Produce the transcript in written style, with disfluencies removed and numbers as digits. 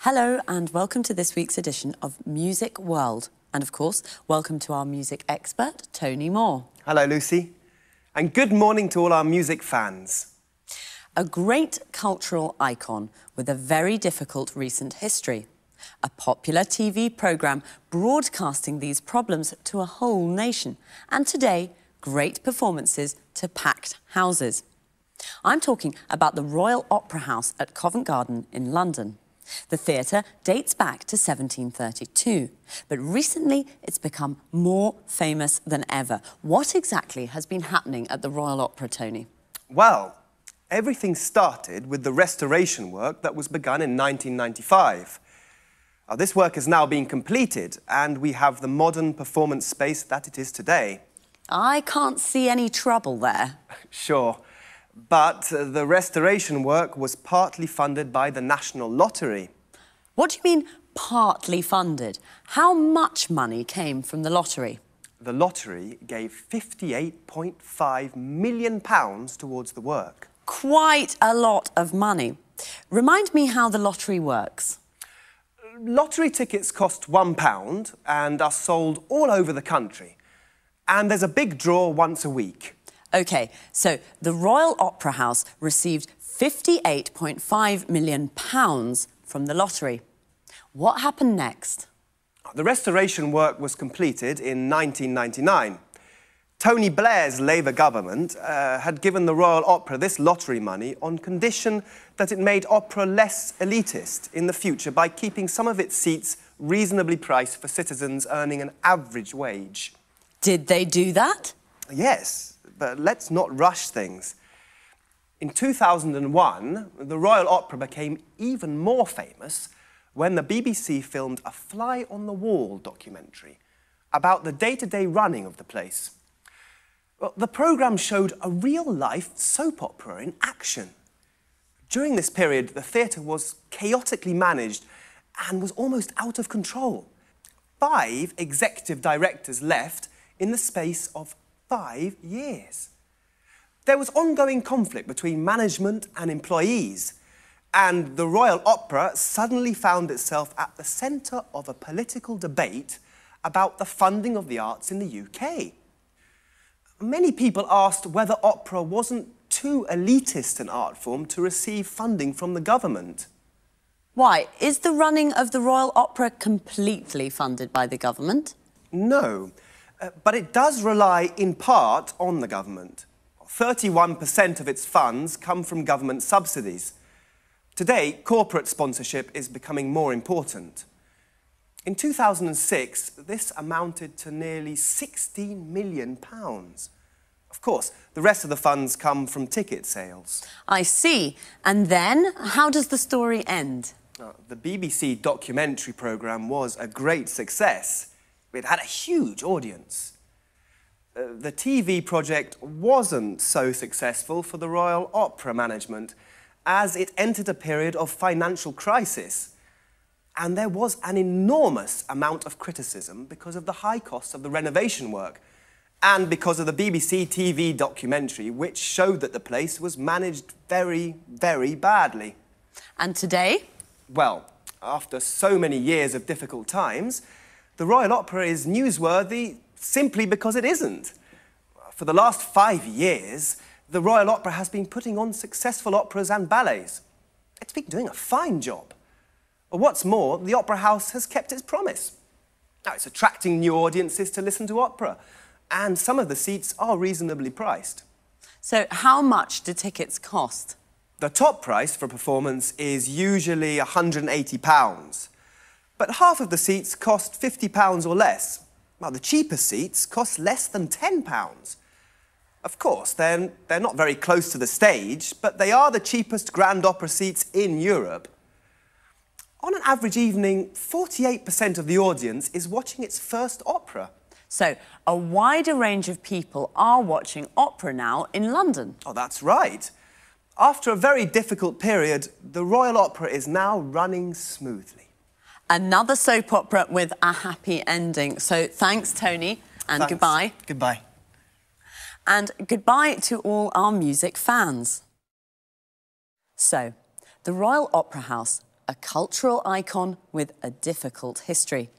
Hello and welcome to this week's edition of Music World. And of course, welcome to our music expert, Tony Moore. Hello, Lucy. And good morning to all our music fans. A great cultural icon with a very difficult recent history. A popular TV programme broadcasting these problems to a whole nation. And today, great performances to packed houses. I'm talking about the Royal Opera House at Covent Garden in London. The theatre dates back to 1732, but recently it's become more famous than ever. What exactly has been happening at the Royal Opera, Tony? Well, everything started with the restoration work that was begun in 1995. This work is now being completed, and we have the modern performance space that it is today. I can't see any trouble there. Sure. But the restoration work was partly funded by the National Lottery. What do you mean, partly funded? How much money came from the lottery? The lottery gave £58.5 million towards the work. Quite a lot of money. Remind me how the lottery works. Lottery tickets cost £1 and are sold all over the country. And there's a big draw once a week. OK, so the Royal Opera House received £58.5 million from the lottery. What happened next? The restoration work was completed in 1999. Tony Blair's Labour government had given the Royal Opera this lottery money on condition that it made opera less elitist in the future by keeping some of its seats reasonably priced for citizens earning an average wage. Did they do that? Yes. But let's not rush things. In 2001, the Royal Opera became even more famous when the BBC filmed a fly-on-the-wall documentary about the day-to-day running of the place. Well, the programme showed a real-life soap opera in action. During this period, the theatre was chaotically managed and was almost out of control. 5 executive directors left in the space of 5 years. There was ongoing conflict between management and employees, and the Royal Opera suddenly found itself at the centre of a political debate about the funding of the arts in the UK. Many people asked whether opera wasn't too elitist an art form to receive funding from the government. Why? Is the running of the Royal Opera completely funded by the government? No. But it does rely in part on the government. 31% of its funds come from government subsidies. Today, corporate sponsorship is becoming more important. In 2006, this amounted to nearly £16 million. Of course, the rest of the funds come from ticket sales. I see. And then, how does the story end? The BBC documentary programme was a great success. It had a huge audience. The TV project wasn't so successful for the Royal Opera management, as it entered a period of financial crisis. And there was an enormous amount of criticism because of the high cost of the renovation work, and because of the BBC TV documentary, which showed that the place was managed very, very badly. And today? Well, after so many years of difficult times, the Royal Opera is newsworthy simply because it isn't. For the last 5 years, the Royal Opera has been putting on successful operas and ballets. It's been doing a fine job. What's more, the Opera House has kept its promise. Now, it's attracting new audiences to listen to opera, and some of the seats are reasonably priced. So how much do tickets cost? The top price for a performance is usually £180. But half of the seats cost £50 or less. Well, the cheapest seats cost less than £10. Of course, they're not very close to the stage, but they are the cheapest grand opera seats in Europe. On an average evening, 48% of the audience is watching its first opera. So, a wider range of people are watching opera now in London. Oh, that's right. After a very difficult period, the Royal Opera is now running smoothly. Another soap opera with a happy ending. So thanks, Tony, and Thanks. Goodbye. Goodbye. And goodbye to all our music fans. So, the Royal Opera House, a cultural icon with a difficult history.